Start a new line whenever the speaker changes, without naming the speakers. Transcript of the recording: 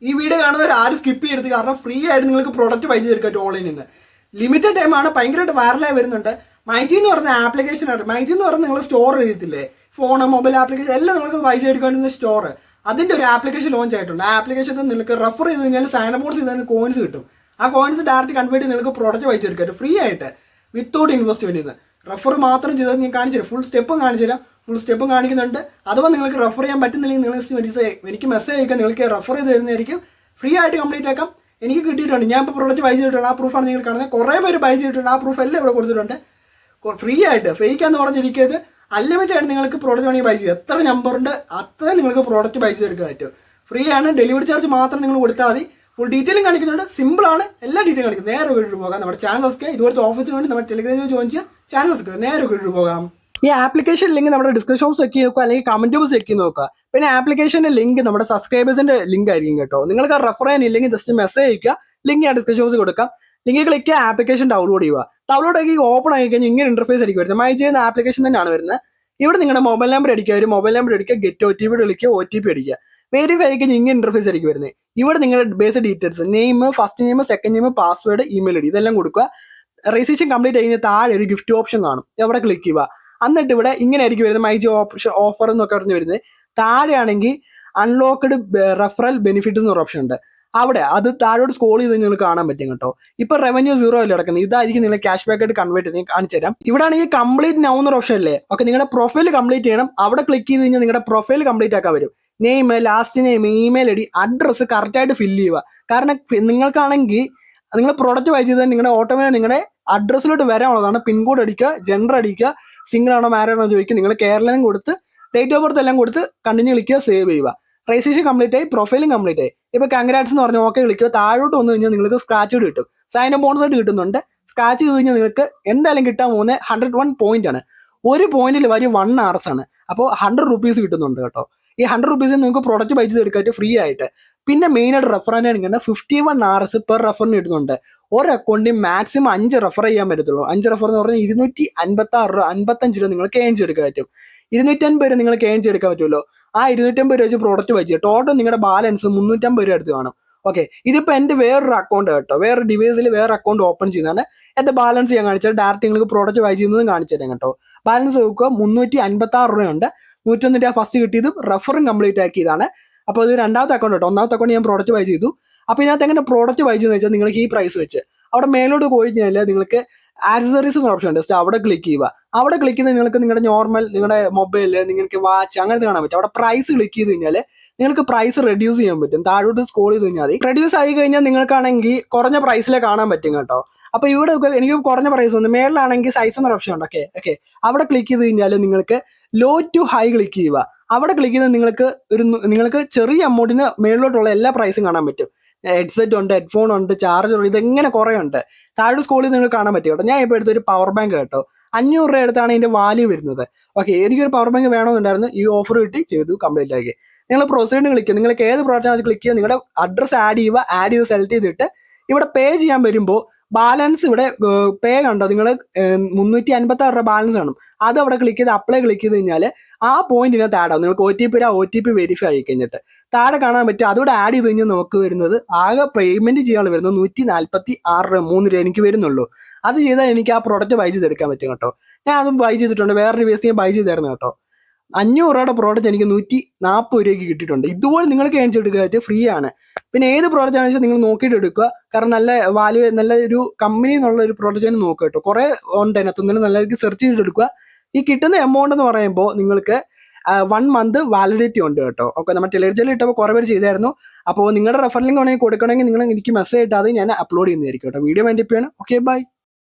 ഈ വീഡിയോ കാണുന്നവർ ആരും സ്കിപ്പ് ചെയ്യരുത്. കാരണം ഫ്രീ ആയിട്ട് നിങ്ങൾക്ക് പ്രൊഡക്റ്റ് പൈസ എടുക്കാം ഓൺലൈനിൽ നിന്ന്. ലിമിറ്റഡ് ടൈമാണ്, ഭയങ്കരമായിട്ട് വൈറലായി വരുന്നുണ്ട്. മൈജി എന്ന് പറഞ്ഞ ആപ്ലിക്കേഷൻ ആണ്. മൈജി എന്ന് പറഞ്ഞാൽ നിങ്ങൾ സ്റ്റോർ ചെയ്യത്തില്ലേ, ഫോണ്, മൊബൈൽ ആപ്ലിക്കേഷൻ എല്ലാം നിങ്ങൾക്ക് പൈസ എടുക്കാൻ പറ്റുന്ന സ്റ്റോർ. അതിന്റെ ഒരു ആപ്ലിക്കേഷൻ ലോഞ്ച് ആയിട്ടുണ്ട്. ആ ആപ്ലിക്കേഷനിൽ നിങ്ങൾക്ക് റെഫർ ചെയ്ത് കഴിഞ്ഞാൽ സൈൻ അപ്പ് ചെയ്താൽ കോയിൻസ് കിട്ടും. ആ കോയിൻസ് ഡയറക്റ്റ് കൺവേർട്ട് ചെയ്ത് നിങ്ങൾക്ക് പ്രോഡക്റ്റ് പൈസ എടുക്കാം ഫ്രീ ആയിട്ട്, വിത്തൗട്ട് ഇൻവെസ്റ്റ്മെന്റ്. റെഫർ മാത്രം ചെയ്താൽ ഞാൻ കാണിച്ചു തരാം, ഫുൾ സ്റ്റെപ്പും കാണിച്ചു തരാം. ഫുൾ സ്റ്റെപ്പും കാണിക്കുന്നുണ്ട്. അഥവാ നിങ്ങൾക്ക് റെഫർ ചെയ്യാൻ പറ്റുന്നില്ലെങ്കിൽ നിങ്ങൾ എനിക്ക് മെസ്സേജ് അയക്കാം, നിങ്ങൾക്ക് റെഫർ ചെയ്ത് തരുന്നതായിരിക്കും. ഫ്രീ ആയിട്ട് കംപ്ലീറ്റ് ആക്കാം. എനിക്ക് കിട്ടിയിട്ടുണ്ട്. ഞാൻ ഇപ്പോൾ പ്രോഡക്റ്റ് പൈസ ചെയ്തിട്ടുണ്ട്. ആ പ്രൂഫാണ് നിങ്ങൾ കാണുന്നത്. കുറേ പേര് പൈസ ചെയ്തിട്ടുണ്ട്. ആ പ്രൂഫ് എല്ലാം ഇവിടെ കൊടുത്തിട്ടുണ്ട്. ഫ്രീ ആയിട്ട്, ഫേക്കാന്ന് പറഞ്ഞിരിക്കരുത്. അൺലിമിറ്റഡ് ആയിട്ട് നിങ്ങൾക്ക് പ്രോഡക്റ്റ് വേണമെങ്കിൽ പൈസ ചെയ്യും. എത്ര നമ്പറുണ്ട് അത്രയും നിങ്ങൾക്ക് പ്രോഡക്റ്റ് പൈസ എടുക്കാൻ പറ്റും. ഫ്രീ ആണ്. ഡെലിവറി ചാർജ് മാത്രം നിങ്ങൾ കൊടുത്താൽ മതി. ഫുൾ ഡീറ്റെയിലും കാണിക്കുന്നുണ്ട്. സിമ്പിൾ ആണ്, എല്ലാ ഡീറ്റെയിലും കാണിക്കുന്നത്. നേരെ വീട്ടിൽ പോകാം. നമ്മുടെ ചാനൽസൊക്കെ ഇതുപോലത്തെ ഓഫീസിന് വേണ്ടി നമ്മുടെ ടെലിഗ്രാമിൽ ജോയിൻ ചെയ്യാം. ചാനൽസൊക്കെ നേരെ വീട്ടിൽ പോകാം. ഈ ആപ്ലിക്കേഷൻ ലിങ്ക് നമ്മുടെ ഡിസ്ക്രിപ്ഷൻ ബോക്സ് ചെക്ക് നോക്കുക, അല്ലെങ്കിൽ കമന്റ് ബോക്സ് ചെക്ക് നോക്കുക. പിന്നെ ആപ്ലിക്കേഷന്റെ ലിങ്ക് നമ്മുടെ സബ്സ്ക്രൈബേഴ്സിന്റെ ലിങ്ക് ആയിരിക്കും കേട്ടോ. നിങ്ങൾക്ക് റെഫർ ചെയ്യാനില്ലെങ്കിൽ ജസ്റ്റ് മെസ്സേജ് അയക്കുക. ലിങ്ക് ഞാൻ ഡിസ്ക്രിപ്ഷൻ ബോക്സിൽ കൊടുക്കാം. ലിങ്ക് ക്ലിക്ക് ചെയ്യുക, ആപ്ലിക്കേഷൻ ഡൗൺലോഡ് ചെയ്യുക. ഡൗൺലോഡ് ആക്കി ഓപ്പൺ ആയി കഴിഞ്ഞാൽ ഇങ്ങനെ ഇന്റർഫേസ് ആയിരിക്കും വരുന്നത്. മൈ ചെയ്യുന്ന ആപ്ലിക്കേഷൻ തന്നെയാണ് വരുന്നത്. ഇവിടെ നിങ്ങളുടെ മൊബൈൽ നമ്പർ അടിക്കുക, ഒരു മൊബൈൽ നമ്പർ അടിക്കുക, ഗെറ്റ് OTP വിളിക്കുക, OTP അടിക്കുക. വെരിഫൈ ആയി കഴിഞ്ഞാൽ ഇങ്ങനെ ഇന്റർഫേസ് ആയിരിക്കും വരുന്നത്. ഇവിടെ നിങ്ങളുടെ basic details, name, first name, second name, password, email ID ഇതെല്ലാം കൊടുക്കുക. രജിസ്ട്രേഷൻ കംപ്ലീറ്റ് കഴിഞ്ഞാൽ താഴെ ഒരു ഗിഫ്റ്റ് ഓപ്ഷൻ കാണും. എവിടെ ക്ലിക്ക് ചെയ്യുക. എന്നിട്ട് ഇവിടെ ഇങ്ങനെ ആയിരിക്കും വരുന്നത്, മൈജി ഓഫർ എന്നൊക്കെ പറഞ്ഞ് വരുന്നത്. താഴെയാണെങ്കിൽ അൺലോക്ക്ഡ് റെഫറൽ ബെനിഫിറ്റ് എന്നൊരു ഓപ്ഷൻ ഉണ്ട്. അവിടെ അത് താഴോട്ട് സ്ക്രോൾ ചെയ്ത് നിങ്ങൾക്ക് കാണാൻ പറ്റും കേട്ടോ. ഇപ്പൊ റവന്യൂ 0 അല്ലേ കിടക്കുന്നത്. ഇതായിരിക്കും നിങ്ങൾ ക്യാഷ് ബാക്ക് ആയിട്ട് കൺവേർട്ട് ചെയ്ത് കാണിച്ചു തരാം. ഇവിടെ ആണെങ്കിൽ കംപ്ലീറ്റ് നൗ എന്നൊരു ഓപ്ഷൻ അല്ലേ. ഓക്കെ, നിങ്ങളുടെ പ്രൊഫൈൽ കംപ്ലീറ്റ് ചെയ്യണം. അവിടെ ക്ലിക്ക് ചെയ്ത് കഴിഞ്ഞാൽ നിങ്ങളുടെ പ്രൊഫൈൽ കംപ്ലീറ്റ് ആക്കാൻ വരും. Name, last name, email ID, address കറക്റ്റായിട്ട് ഫില്ല് ചെയ്യുക. കാരണം നിങ്ങൾക്കാണെങ്കിൽ നിങ്ങൾ പ്രോഡക്റ്റ് വായിച്ച് ചെയ്താൽ നിങ്ങളുടെ ഓട്ടോമാറ്റിക് നിങ്ങളുടെ അഡ്രസ്സിലോട്ട് വരാനുള്ളതാണ്. പിൻകോഡ് അടിക്കുക, ജെൻഡർ അടിക്കുക, സിംഗിൾ ആണോ മാരീഡ് ആണോ ചോദിക്കുക. നിങ്ങൾ കേരളം കൊടുത്ത് ഡേറ്റ് ഓഫ് ബർത്ത് എല്ലാം കൊടുത്ത് കണ്ടിന്യൂ വിളിക്കുക, സേവ് ചെയ്യുക. രജിസ്ട്രേഷൻ കംപ്ലീറ്റ് ആയി, പ്രൊഫൈലും കംപ്ലീറ്റ് ആയി. ഇപ്പൊ കൺഗ്രാറ്റ്സ് എന്ന് പറഞ്ഞാൽ ഓക്കെ വിളിക്കുക. താഴോട്ട് വന്നു കഴിഞ്ഞാൽ നിങ്ങൾക്ക് സ്ക്രാച്ച് കൂടി കിട്ടും. സൈൻ അപ്പ് ബോണസ് ആയിട്ട് കിട്ടുന്നുണ്ട്. സ്ക്രാച്ച് ചെയ്ത് കഴിഞ്ഞാൽ നിങ്ങൾക്ക് എന്തായാലും കിട്ടാൻ പോകുന്നത് 101 പോയിന്റ് ആണ്. ഒരു പോയിന്റിൽ വരി 1 hours ആണ്. അപ്പോൾ 100 rupees കിട്ടുന്നുണ്ട് കേട്ടോ. ഈ 100 rupees നിങ്ങൾക്ക് പ്രോഡക്റ്റ് പൈസ എടുക്കാനായിട്ട് ഫ്രീ ആയിട്ട്. പിന്നെ മെയിൻ ആയിട്ട് റെഫർ ചെയ്യാൻ 51 hours പെർ റെഫറിന് കിട്ടുന്നുണ്ട്. ഒരു അക്കൗണ്ടിൽ മാക്സിമം 5 റെഫർ ചെയ്യാൻ പറ്റത്തുള്ളൂ. 5 റെഫർ എന്ന് പറഞ്ഞാൽ 256 രൂപ 55 രൂപ നിങ്ങൾക്ക് ഏൺ ചെയ്തെടുക്കാൻ പറ്റും. 250 രൂപ നിങ്ങൾക്ക് ഏൺ ചെയ്തെടുക്കാൻ പറ്റുമല്ലോ. ആ 250 രൂപ വെച്ച് പ്രോഡക്റ്റ് വായിച്ചു ടോട്ടൽ നിങ്ങളുടെ ബാലൻസ് 350 രൂപ അടുത്ത് കാണും. ഓക്കെ, ഇതിപ്പോ എന്റെ വേറൊരു അക്കൗണ്ട് കേട്ടോ. വേറെ ഡിവൈസിൽ വേറെ അക്കൗണ്ട് ഓപ്പൺ ചെയ്യുന്നതാണ്. എന്റെ ബാലൻസ് ഞാൻ കാണിച്ചാൽ ഡയറക്റ്റ് നിങ്ങൾക്ക് പ്രോഡക്റ്റ് വായിച്ചു ചെയ്യുന്നതും കാണിച്ചു തരാം കേട്ടോ. ബാലൻസ് നോക്കുക, 356 രൂപയുണ്ട്. 101 രൂപ ഫസ്റ്റ് കിട്ടിയതും റെഫറും കംപ്ലീറ്റ് ആക്കിയതാണ്. അപ്പോൾ ഇത് രണ്ടാമത്തെ അക്കൗണ്ട് കേട്ടോ. ഒന്നാമത്തെ അക്കൗണ്ട് ഞാൻ പ്രോഡക്റ്റ് ബൈ ചെയ്തു. അപ്പോൾ ഇതിനകത്ത് എങ്ങനെ പ്രോഡക്റ്റ് ബൈ ചെയ്യുന്നത് വെച്ചാൽ നിങ്ങൾക്ക് ഈ പ്രൈസ് വെച്ച് അവിടെ മേലോട്ട് പോയി കഴിഞ്ഞാൽ നിങ്ങൾക്ക് ആക്സസറീസ് എന്ന ഓപ്ഷൻ ഉണ്ട്. ജസ്റ്റ് അവിടെ ക്ലിക്ക് ചെയ്യുക. അവിടെ ക്ലിക്ക് ചെയ്ത് നിങ്ങൾക്ക് നിങ്ങളുടെ നോർമൽ നിങ്ങളുടെ മൊബൈൽ, നിങ്ങൾക്ക് വാച്ച് അങ്ങനത്തെ കാണാൻ പറ്റും. അവിടെ പ്രൈസ് ക്ലിക്ക് ചെയ്ത് കഴിഞ്ഞാൽ നിങ്ങൾക്ക് പ്രൈസ് റെഡ്യൂസ് ചെയ്യാൻ പറ്റും. താഴോട്ട് സ്ക്രോൾ ചെയ്ത് കഴിഞ്ഞാൽ മതി. റെഡ്യൂസ് ആയി കഴിഞ്ഞാൽ നിങ്ങൾക്കാണെങ്കിൽ കുറഞ്ഞ പ്രൈസിലെ കാണാൻ പറ്റും കേട്ടോ. അപ്പോൾ ഇവിടെ എനിക്ക് കുറഞ്ഞ പ്രൈസ് ഉണ്ട്. മേളിലാണെങ്കിൽ സൈസ് എന്നൊരു ഓപ്ഷൻ ഉണ്ട്. ഓക്കെ അവിടെ ക്ലിക്ക് ചെയ്ത് കഴിഞ്ഞാൽ നിങ്ങൾക്ക് ലോ ടു ഹൈ ക്ലിക്ക് ചെയ്യുക. അവിടെ ക്ലിക്ക് ചെയ്ത് നിങ്ങൾക്ക് ചെറിയ എമൗണ്ടിന് മേളിലോട്ടുള്ള എല്ലാ പ്രൈസും കാണാൻ പറ്റും. ഹെഡ്സെറ്റ് ഉണ്ട്, ഹെഡ്ഫോൺ ഉണ്ട്, ചാർജർ ഉണ്ട്, ഇതെങ്ങനെ കുറേ ഉണ്ട്. താഴെ സ്ക്രോൾ ചെയ്ത് നിങ്ങൾക്ക് കാണാൻ പറ്റും കേട്ടോ. ഞാൻ ഇപ്പോൾ എടുത്തൊരു പവർ ബാങ്ക് കേട്ടോ. 500 രൂപ എടുത്താണ് ഇതിന്റെ വാല്യൂ വരുന്നത്. ഓക്കെ, എനിക്കൊരു പവർ ബാങ്ക് വേണമെന്നുണ്ടായിരുന്നു. ഈ ഓഫർ കിട്ടി, ചെയ്തു, കംപ്ലീറ്റ് ആക്കി. നിങ്ങൾ പ്രൊസീഡിന് ക്ലിക്ക് ചെയ്യുക. നിങ്ങൾക്ക് ഏത് പ്രോഡക്റ്റ് ക്ലിക്ക് ചെയ്യുക. നിങ്ങളുടെ അഡ്രസ്സ് ആഡ് ചെയ്യുക. ആഡ് ചെയ്ത് സെലക്ട് ചെയ്തിട്ട് ഇവിടെ പേ ചെയ്യാൻ വരുമ്പോൾ ബാലൻസ് ഇവിടെ പേ കണ്ടോ, നിങ്ങൾ 356 രൂപ ബാലൻസ് കാണും. അത് അവിടെ ക്ലിക്ക് ചെയ്ത് അപ്ലൈ ക്ലിക്ക് ചെയ്ത് കഴിഞ്ഞാൽ ആ പോയിന്റിനകത്ത് ആഡ് ആവും. നിങ്ങൾക്ക് OTP വെരിഫൈ ആയി കഴിഞ്ഞിട്ട് താഴെ കാണാൻ പറ്റും. അതുകൂടെ ആഡ് ചെയ്ത് കഴിഞ്ഞാൽ നമുക്ക് വരുന്നത് ആകെ പേയ്മെന്റ് ചെയ്യാനുള്ള വരുന്നത് 146 രൂപ 3 രൂപ എനിക്ക് വരുന്നുള്ളൂ. അത് ചെയ്താൽ എനിക്ക് ആ പ്രോഡക്റ്റ് ബൈ ചെയ്തെടുക്കാൻ പറ്റും കേട്ടോ. ഞാൻ അതും ബൈ ചെയ്തിട്ടുണ്ട്. വേറെ റിവേഴ്സ് ഞാൻ ബൈ ചെയ്തായിരുന്നു കേട്ടോ. 500 രൂപയുടെ പ്രോഡക്റ്റ് എനിക്ക് 140 രൂപയ്ക്ക് കിട്ടിയിട്ടുണ്ട്. ഇതുപോലെ നിങ്ങൾക്ക് ഏൺ ചെയ്തെടുക്കാനായിട്ട് ഫ്രീ ആണ്. പിന്നെ ഏത് പ്രോഡക്റ്റ് ആണെന്ന് വെച്ചാൽ നിങ്ങൾ നോക്കിയിട്ട് എടുക്കുക. കാരണം നല്ല വാല്യൂ, നല്ല ഒരു കമ്പനി എന്നുള്ള ഒരു പ്രോഡക്റ്റ് തന്നെ നോക്കുക കേട്ടോ. കുറേ ഉണ്ട് അതിനകത്ത്. നല്ല സെർച്ച് ചെയ്തിട്ട് എടുക്കുക. ഈ കിട്ടുന്ന എമൗണ്ട് എന്ന് പറയുമ്പോൾ നിങ്ങൾക്ക് 1 month വാലിഡിറ്റി ഉണ്ട് കേട്ടോ. ഓക്കെ, നമ്മൾ ടെലിഗ്രാമിൽ ഇട്ടപ്പോൾ കുറേ പേര് ചെയ്തായിരുന്നു. അപ്പോൾ നിങ്ങളുടെ റെഫർ ലിങ്ക് വേണമെങ്കിൽ കൊടുക്കണമെങ്കിൽ നിങ്ങൾ എനിക്ക് മെസ്സേജ് ഇട്ടാൽ ഞാൻ അപ്ലോഡ് ചെയ്യുന്നതായിരിക്കും കേട്ടോ. വീഡിയോ വേണ്ടി പോയാണ്. Okay, by.